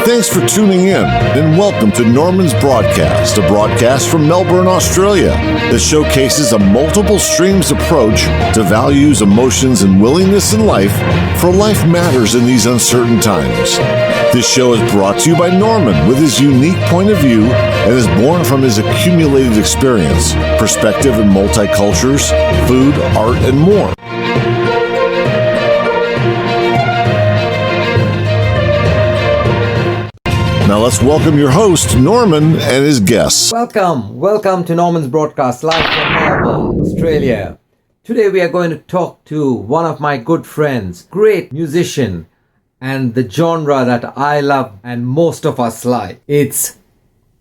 Thanks for tuning in, and welcome to Norman's Broadcast, a broadcast from Melbourne, Australia, that showcases a multiple streams approach to values, emotions, and willingness in life, for life matters in these uncertain times. This show is brought to you by Norman with his unique point of view and is born from his accumulated experience, perspective in multicultures, food, art, and more. Now let's welcome your host, Norman, and his guests. Welcome to Norman's Broadcast, live from Melbourne, Australia. Today we are going to talk to one of my good friends, great musician, and the genre that I love and most of us like. It's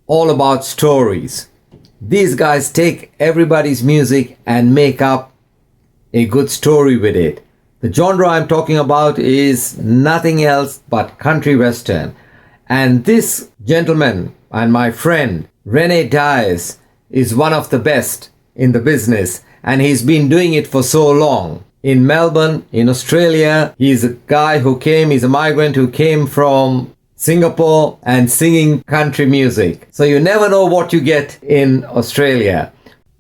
all about stories. These guys take everybody's music and make up a good story with it. The genre I'm talking about is nothing else but country western. And this gentleman and my friend, Rene Diaz, is one of the best in the business. And he's been doing it for so long. In Melbourne, in Australia, he's a guy he's a migrant who came from Singapore and singing country music. So you never know what you get in Australia.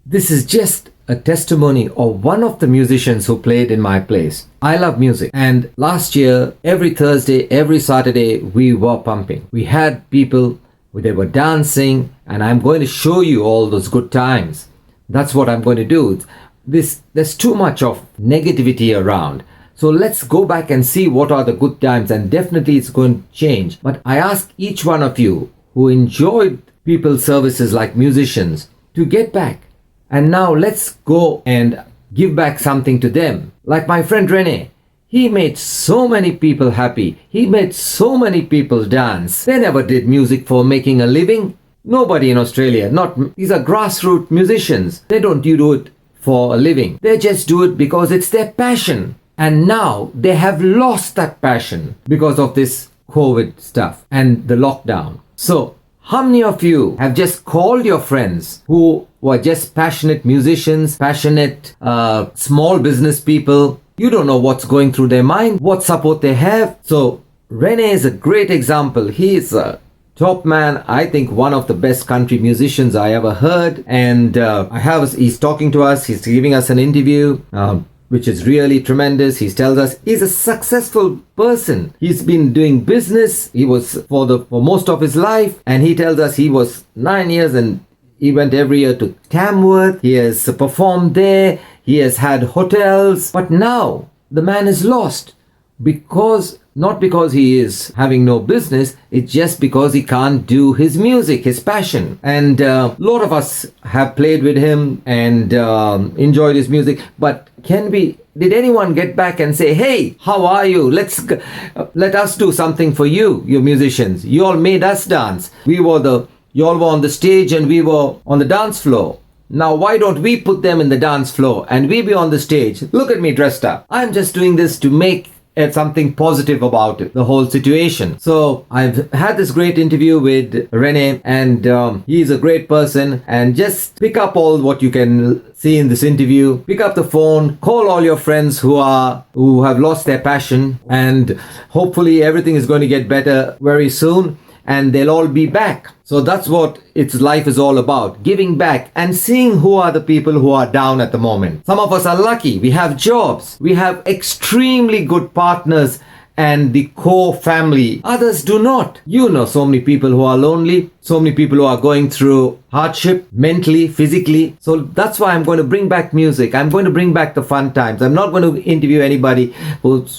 This is just a testimony of one of the musicians who played in my place. I love music, and last year, every Thursday, every Saturday, we were pumping. We had people, they were dancing, and I'm going to show you all those good times. That's what I'm going to do. There's too much of negativity around. So let's go back and see what are the good times, and definitely it's going to change. But I ask each one of you who enjoyed people's services like musicians to get back. And now let's go and give back something to them. Like my friend Rene, he made so many people happy. He made so many people dance. They never did music for making a living. Nobody in Australia, these are grassroots musicians. They don't do it for a living. They just do it because it's their passion. And now they have lost that passion because of this COVID stuff and the lockdown. So how many of you have just called your friends who were just passionate musicians, passionate small business people? You don't know what's going through their mind, what support they have. So Rene is a great example. He is a top man, I think one of the best country musicians I ever heard. And he's talking to us, he's giving us an interview, which is really tremendous. He tells us he's a successful person. He's been doing business. He was for most of his life. And he tells us he was 9 years and he went every year to Tamworth. He has performed there. He has had hotels. But now the man is lost not because he is having no business. It's just because he can't do his music, his passion. And a lot of us have played with him and enjoyed his music. But did anyone get back and say, hey, how are you? Let us do something for you musicians. You all made us dance. You all were on the stage and we were on the dance floor. Now why don't we put them in the dance floor and we be on the stage? Look at me dressed up. I'm just doing this to make something positive about it, the whole situation. So I've had this great interview with Rene, and he's a great person. And just pick up all what you can see in this interview. Pick up the phone, call all your friends who have lost their passion, and hopefully everything is going to get better very soon, and they'll all be back. So that's what life is all about, giving back and seeing who are the people who are down at the moment. Some of us are lucky. We have jobs. We have extremely good partners and the core family. Others do not. So many people who are lonely, so many people who are going through hardship mentally, physically. So that's why I'm going to bring back music. I'm going to bring back the fun times. I'm not going to interview anybody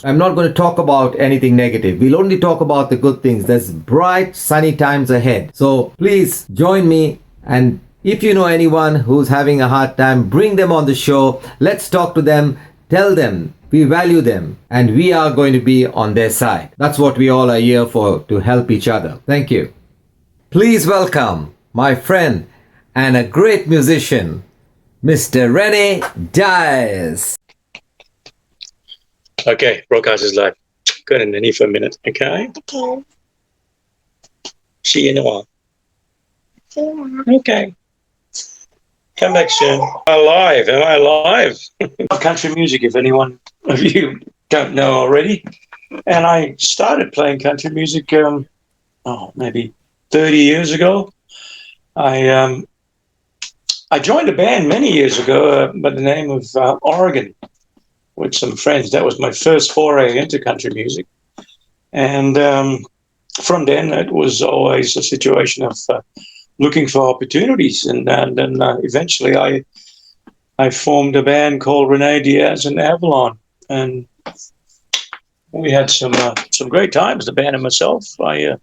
I'm not going to talk about anything negative. We'll only talk about the good things. There's bright, sunny times ahead. So please join me, and if you know anyone who's having a hard time, bring them on the show. Let's talk to them. Tell them we value them and we are going to be on their side. That's what we all are here for, to help each other. Thank you. Please welcome my friend and a great musician, Mr. Rene Diaz. Okay, broadcast is live. Go in there for a minute, okay? Okay. See you in a while. Okay. Come back soon. Am I live? Country music, if anyone of you don't know already. And I started playing country music maybe 30 years ago. I joined a band many years ago by the name of Oregon with some friends. That was my first foray into country music. And from then, it was always a situation of looking for opportunities. And then eventually I formed a band called Rene Diaz and Avalon. And we had some great times, the band and myself. I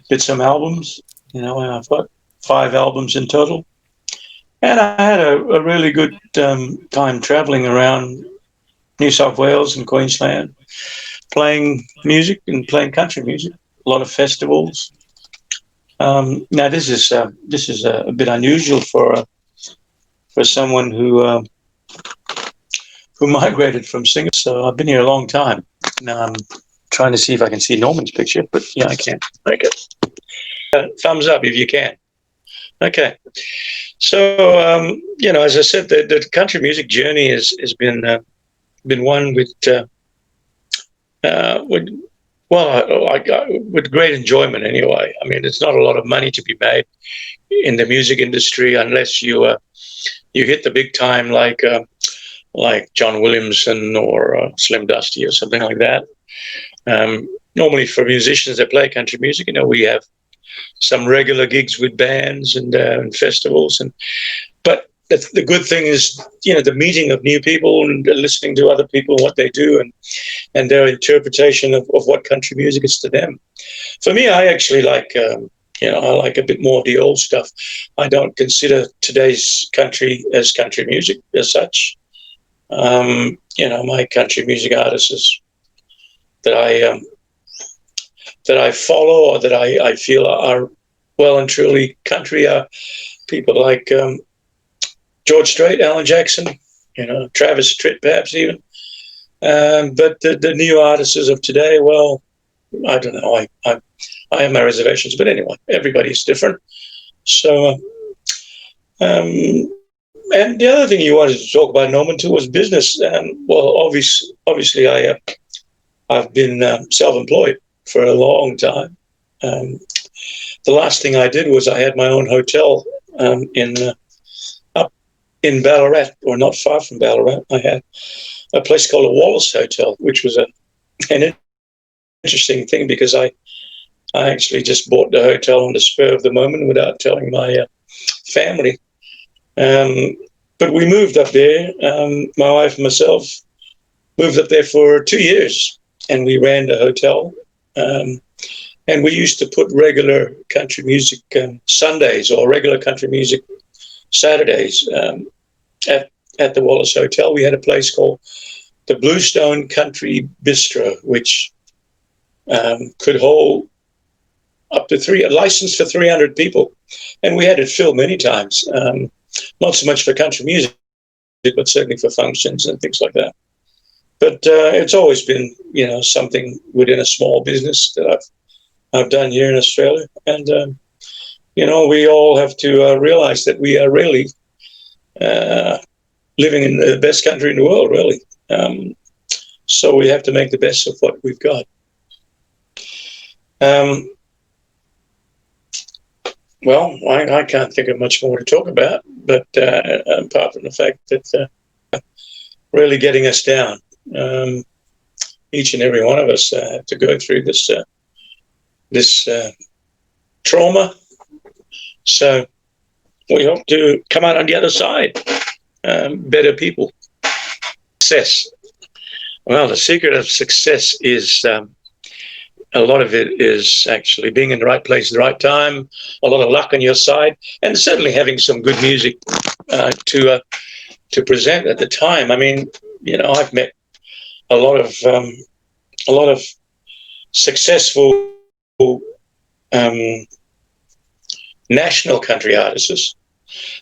did some albums, and I've got 5 albums in total. And I had a really good time traveling around New South Wales and Queensland, playing music and playing country music. A lot of festivals. Now this is a bit unusual for someone who migrated from Singapore. So I've been here a long time. Now I'm trying to see if I can see Norman's picture, but yeah, I can't. Okay. Thumbs up if you can. Okay. So as I said, the country music journey has been one with great enjoyment. Anyway, I mean, there's not a lot of money to be made in the music industry unless you hit the big time, like John Williamson or Slim Dusty or something like that. Normally, for musicians that play country music, we have some regular gigs with bands and festivals, but the good thing is, the meeting of new people and listening to other people, what they do, and their interpretation of what country music is to them. For me, I actually like, I like a bit more of the old stuff. I don't consider today's country as country music as such. My country music artists that I follow or that I feel are well and truly country are people like George Strait, Alan Jackson, Travis Tritt, perhaps even. But the new artists of today, well, I don't know. I have my reservations, but anyway, everybody's different. So, and the other thing you wanted to talk about, Norman, too, was business. Well, obviously, I've been self-employed for a long time. The last thing I did was I had my own hotel up in Ballarat, or not far from Ballarat. I had a place called the Wallace Hotel, which was an interesting thing because I actually just bought the hotel on the spur of the moment without telling my family. But we moved up there. My wife and myself moved up there for 2 years, and we ran the hotel. And we used to put regular country music Sundays or regular country music Saturdays at the Wallace Hotel. We had a place called the Bluestone Country Bistro, which could hold up to a license for 300 people. And we had it filled many times, not so much for country music, but certainly for functions and things like that. But it's always been, something within a small business that I've done here in Australia. And, we all have to realize that we are really living in the best country in the world, really. So we have to make the best of what we've got. Well, I can't think of much more to talk about, but apart from the fact that really getting us down, each and every one of us have to go through this trauma. So we hope to come out on the other side, better people. Success. Well, the secret of success is a lot of it is actually being in the right place at the right time, a lot of luck on your side, and certainly having some good music to present at the time. I mean, I've met a lot of successful national country artists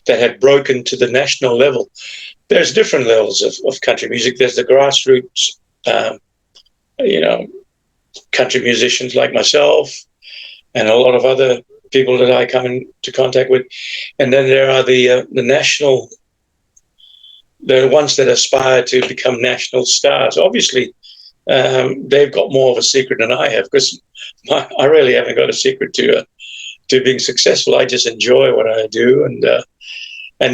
that have broken to the national level. There's different levels of country music. There's the grassroots, country musicians like myself and a lot of other people that I come into contact with. And then there are the national, the ones that aspire to become national stars. Obviously, they've got more of a secret than I have, because I really haven't got a secret to being successful. I just enjoy what I do, and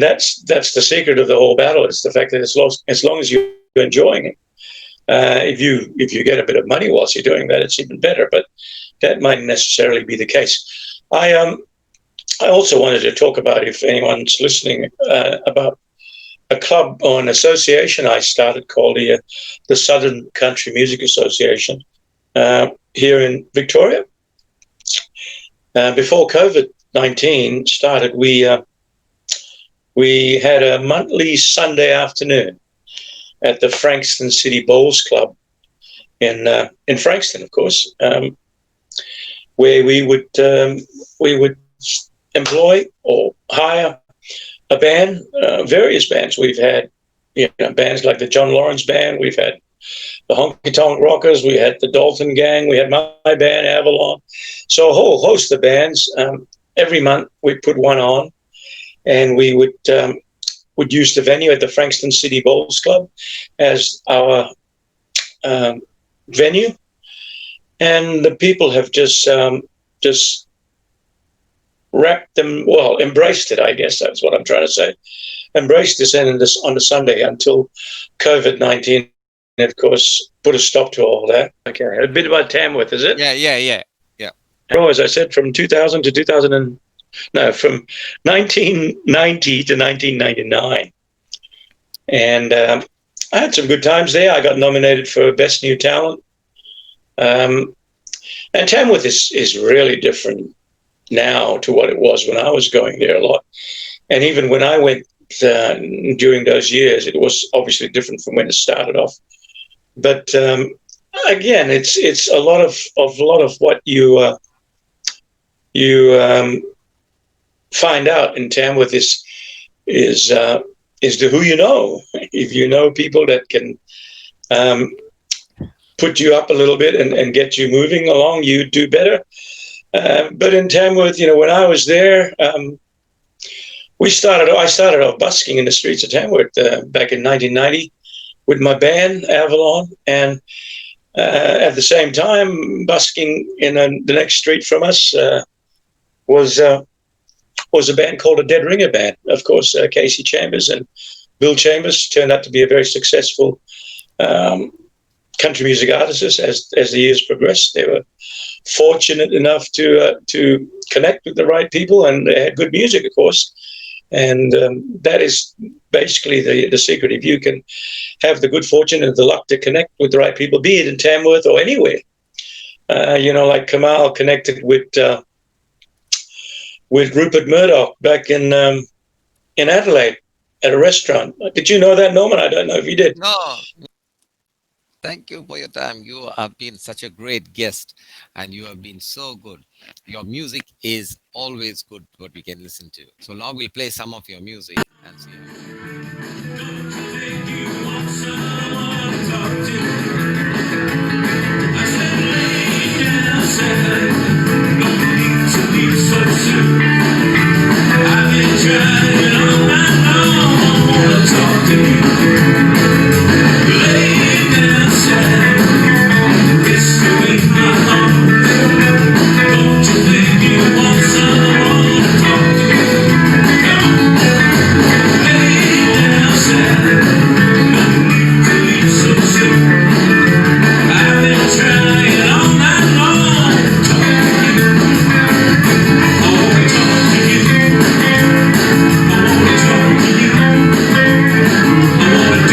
that's the secret of the whole battle. It's the fact that as long as you're enjoying it, if you get a bit of money whilst you're doing that, it's even better. But that might necessarily be the case. I also wanted to talk about, if anyone's listening, about a club or an association I started called the Southern Country Music Association here in Victoria. Before COVID-19 started, we had a monthly Sunday afternoon at the Frankston City Bowls Club in Frankston, of course, where we would employ or hire a band, various bands. We've had bands like the John Lawrence Band. We've had the Honky Tonk Rockers. We had the Dalton Gang. We had my band, Avalon. So a whole host of bands. Every month we put one on, and we would use the venue at the Frankston City Bowls Club as our venue. And the people have just embraced it, I guess that's what I'm trying to say. Embraced this on the Sunday until COVID-19, of course, put a stop to all that. Okay, a bit about Tamworth, is it? Yeah. Oh, as I said, from 2000 to from 1990 to 1999. And I had some good times there. I got nominated for Best New Talent. And Tamworth is really different now to what it was when I was going there a lot. And even when I went during those years, it was obviously different from when it started off. But again, it's a lot of what you find out in Tamworth is the who you know. If you know people that can put you up a little bit and get you moving along, you do better. But in Tamworth, when I was there, I started off busking in the streets of Tamworth back in 1990 with my band, Avalon, and at the same time, busking in the next street from us was a band called the Dead Ringer Band. Of course, Casey Chambers and Bill Chambers turned out to be a very successful country music artists as the years progressed. They were fortunate enough to connect with the right people, and they had good music, of course. And that is basically the secret. If you can have the good fortune and the luck to connect with the right people, be it in Tamworth or anywhere, like Kamal connected with Rupert Murdoch back in Adelaide at a restaurant. Did you know that, Norman? I don't know if you did. No. Thank you for your time. You have been such a great guest, and you have been so good. Your music is always good, what we can listen to. So now we'll play some of your music and see. I've been trying all night long, I wanna talk to you. Lay down sad, whispering my heart. Don't you think you want someone to talk to you? Come on, lay down sad, no need to leave so soon. I've been trying all night long to talk to you. I wanna talk to you. I wanna talk to you. I wanna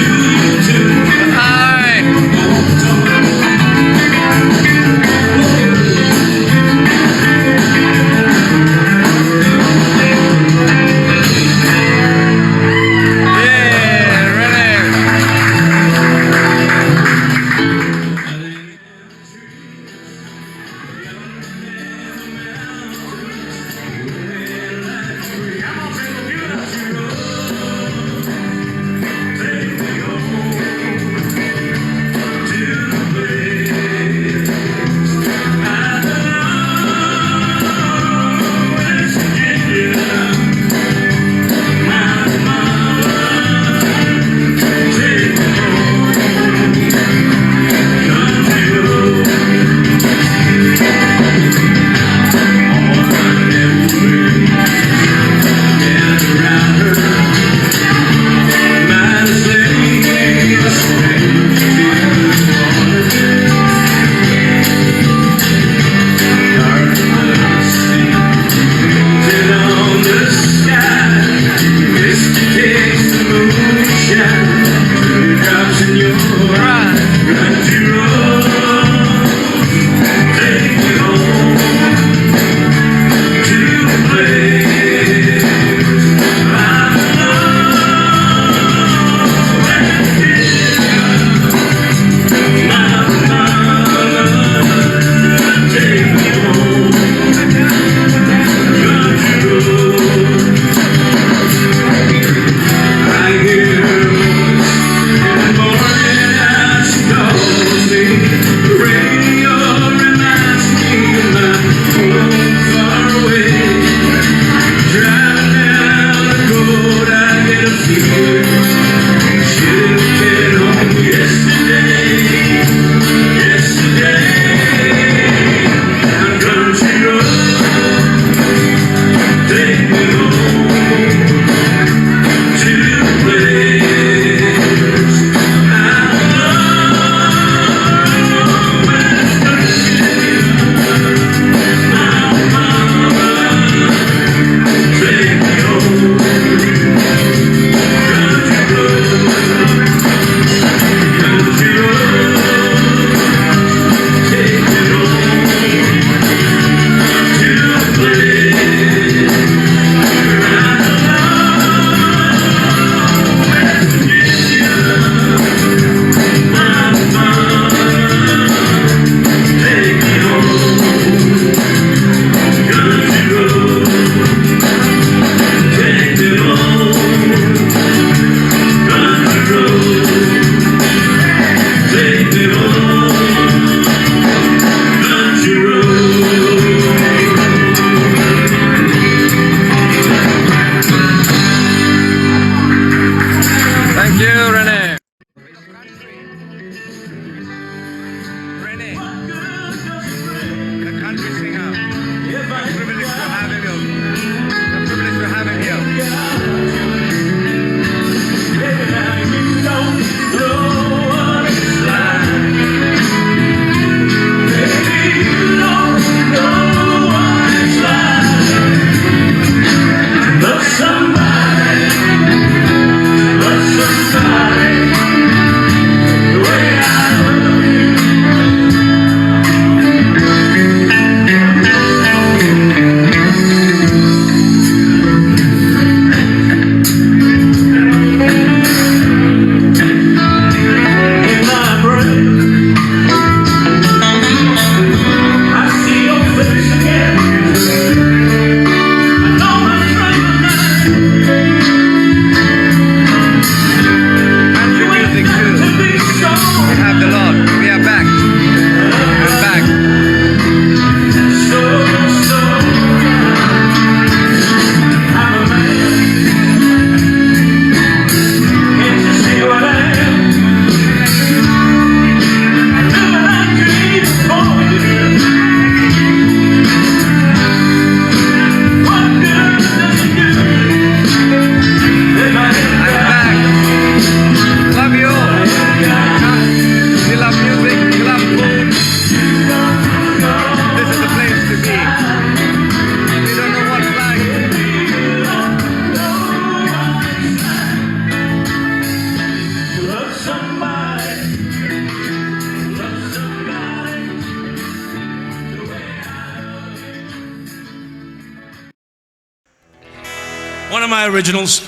One of my originals.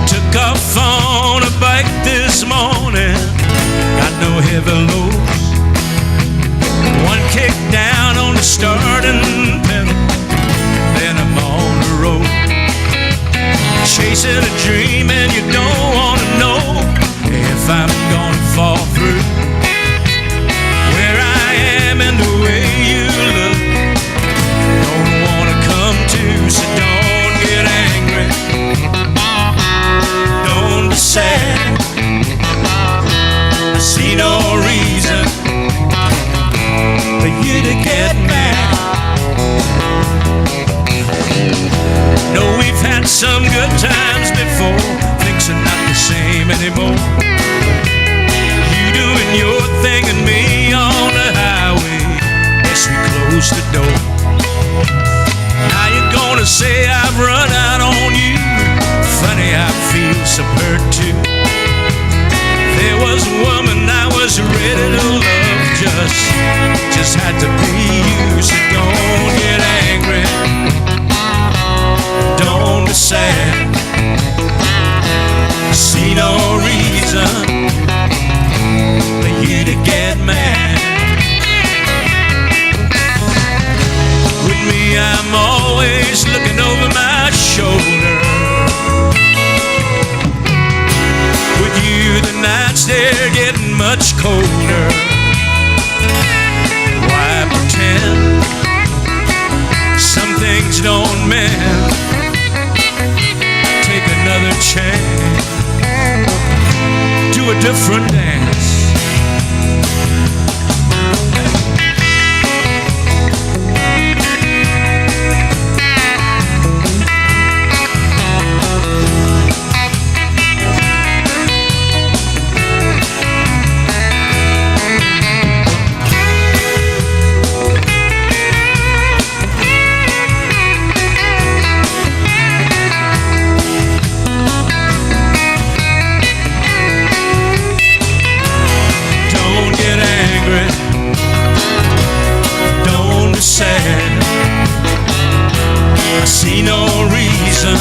Took off on a bike this morning, got no heavy loads. One kick down on the starting pedal, then I'm on the road. Chasing a dream and you don't want to know if I'm gonna fall through. Where I am and the way you look, don't want to come to, so don't get angry. Don't be sad, I see no reason for you to get mad. No, we've had some good times before, things are not the same anymore. You doing your thing and me on the highway, yes, we closed the door. Now you're gonna say I've run out on you, funny, I feel so hurt too. There was a woman I was ready to love, just had to be you, so don't get angry, don't be sad, I see no reason for you to get mad. With me I'm always looking over my shoulder. With you the nights they're getting much colder. Why pretend some things don't mend? Take another chance, do a different dance. I see no reason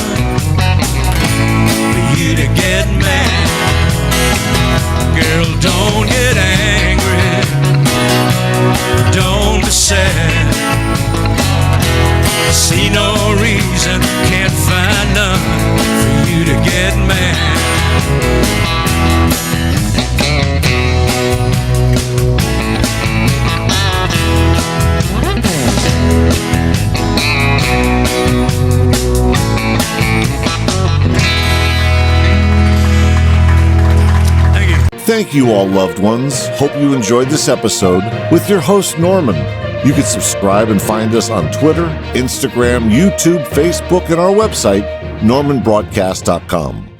for you to get mad. Girl, don't get angry, don't be sad. I see no reason, can't find none for you to get mad. Thank you, all loved ones. Hope you enjoyed this episode with your host, Norman. You can subscribe and find us on Twitter, Instagram, YouTube, Facebook, and our website, NormansBroadcast.com.